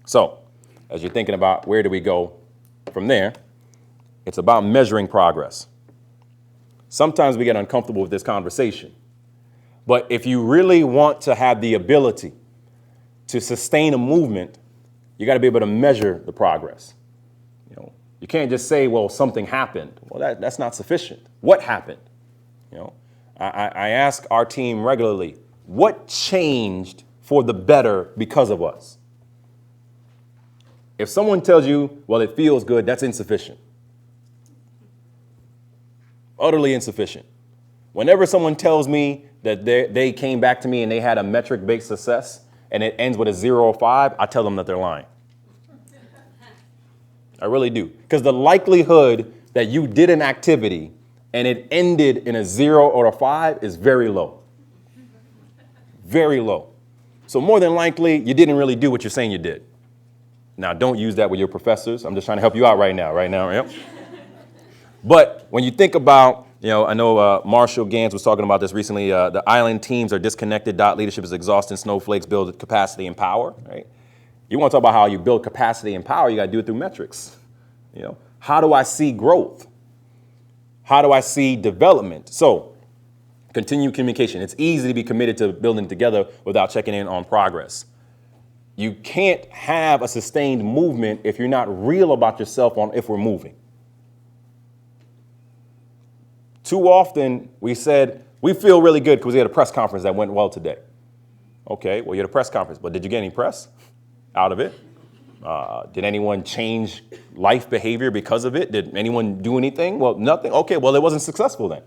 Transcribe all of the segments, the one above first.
So as you're thinking about where do we go from there, it's about measuring progress. Sometimes we get uncomfortable with this conversation. But if you really want to have the ability to sustain a movement, you got to be able to measure the progress. You can't just say, well, something happened. Well, that's not sufficient. What happened? I ask our team regularly, what changed for the better because of us? If someone tells you, well, it feels good, that's insufficient. Utterly insufficient. Whenever someone tells me that they came back to me and they had a metric-based success and it ends with a 0 or 5, I tell them that they're lying. I really do. Because the likelihood that you did an activity and it ended in a 0 or a 5 is very low. Very low. So more than likely, you didn't really do what you're saying you did. Now, don't use that with your professors. I'm just trying to help you out right now. Yep. But when you think about, I know Marshall Gans was talking about this recently. The island teams are disconnected. Leadership is exhausting. Snowflakes build capacity and power. Right? You want to talk about how you build capacity and power, you got to do it through metrics. How do I see growth? How do I see development? So continued communication. It's easy to be committed to building together without checking in on progress. You can't have a sustained movement if you're not real about yourself on if we're moving. Too often we said, we feel really good because we had a press conference that went well today. Okay, well, you had a press conference, but did you get any press out of it? Did anyone change life behavior because of it? Did anyone do anything? Well, nothing. Okay, well, it wasn't successful then.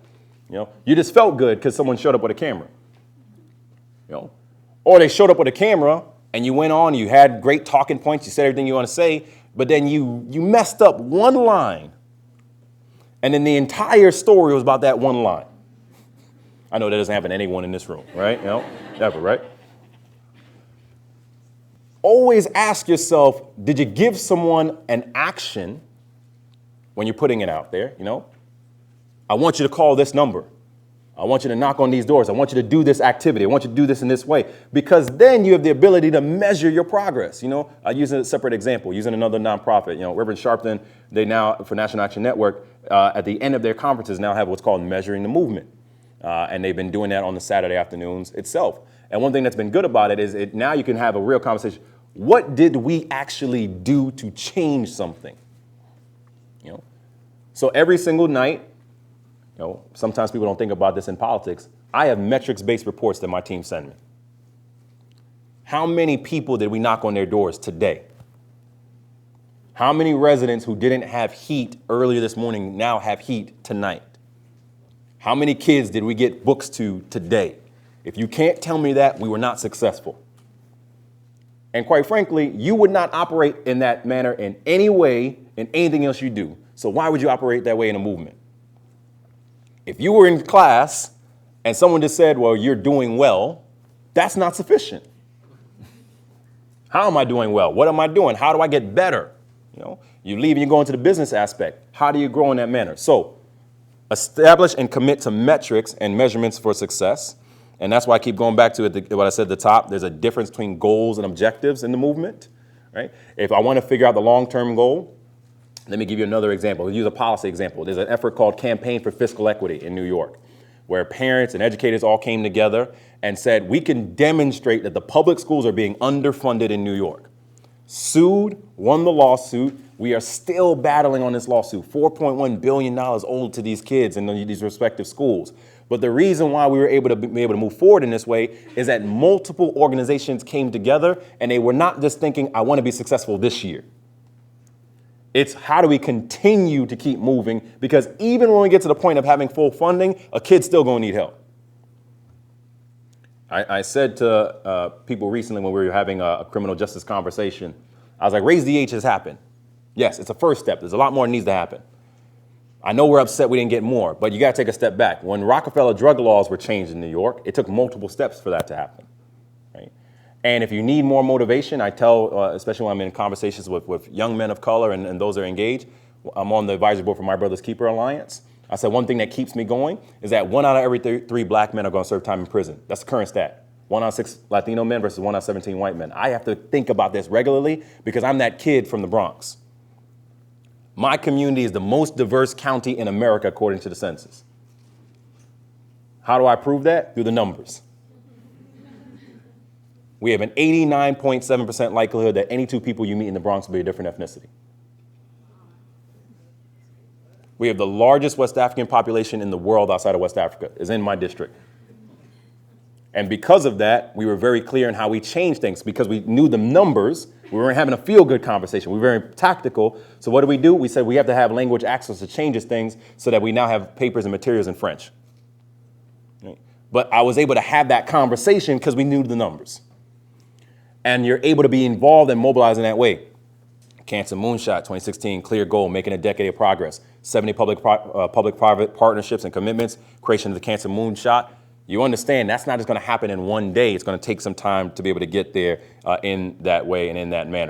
You just felt good because someone showed up with a camera. Or they showed up with a camera and you went on, you had great talking points, you said everything you want to say, but then you messed up one line. And then the entire story was about that one line. I know that doesn't happen to anyone in this room, right? Never, right? Always ask yourself, did you give someone an action when you're putting it out there? I want you to call this number. I want you to knock on these doors. I want you to do this activity. I want you to do this in this way, because then you have the ability to measure your progress. I use a separate example, using another nonprofit, Reverend Sharpton, they now, for National Action Network, at the end of their conferences now have what's called Measuring the Movement. And they've been doing that on the Saturday afternoons itself. And one thing that's been good about it is now you can have a real conversation. What did we actually do to change something? So every single night, sometimes people don't think about this in politics. I have metrics-based reports that my team send me. How many people did we knock on their doors today? How many residents who didn't have heat earlier this morning now have heat tonight? How many kids did we get books to today? If you can't tell me that, we were not successful. And quite frankly, you would not operate in that manner in any way in anything else you do. So why would you operate that way in a movement? If you were in class and someone just said, well, you're doing well, that's not sufficient. How am I doing well? What am I doing? How do I get better? You leave and you go into the business aspect. How do you grow in that manner? So establish and commit to metrics and measurements for success. And that's why I keep going back to what I said at the top. There's a difference between goals and objectives in the movement, right? If I want to figure out the long-term goal, let me give you another example. We'll use a policy example. There's an effort called Campaign for Fiscal Equity in New York, where parents and educators all came together and said, we can demonstrate that the public schools are being underfunded in New York. Sued, won the lawsuit. We are still battling on this lawsuit. $4.1 billion owed to these kids in these respective schools. But the reason why we were able to move forward in this way is that multiple organizations came together and they were not just thinking, I want to be successful this year. It's how do we continue to keep moving? Because even when we get to the point of having full funding, a kid's still going to need help. I said to people recently when we were having a criminal justice conversation, I was like, raise the age has happened. Yes, it's a first step. There's a lot more that needs to happen. I know we're upset we didn't get more, but you got to take a step back. When Rockefeller drug laws were changed in New York, it took multiple steps for that to happen. Right? And if you need more motivation, I tell, especially when I'm in conversations with young men of color and those that are engaged, I'm on the advisory board for My Brother's Keeper Alliance. I said one thing that keeps me going is that 1 out of every three black men are going to serve time in prison. That's the current stat. 1 out of 6 Latino men versus 1 out of 17 white men. I have to think about this regularly because I'm that kid from the Bronx. My community is the most diverse county in America according to the census. How do I prove that? Through the numbers. We have an 89.7% likelihood that any two people you meet in the Bronx will be a different ethnicity. We have the largest West African population in the world outside of West Africa, is in my district. And because of that, we were very clear in how we changed things because we knew the numbers. We weren't having a feel-good conversation. We were very tactical. So what do? We said we have to have language access to change things so that we now have papers and materials in French. Right? But I was able to have that conversation because we knew the numbers. And you're able to be involved and mobilized in that way. Cancer Moonshot, 2016, clear goal, making a decade of progress. 70 public-private partnerships and commitments, creation of the Cancer Moonshot. You understand that's not just going to happen in one day. It's going to take some time to be able to get there in that way and in that manner.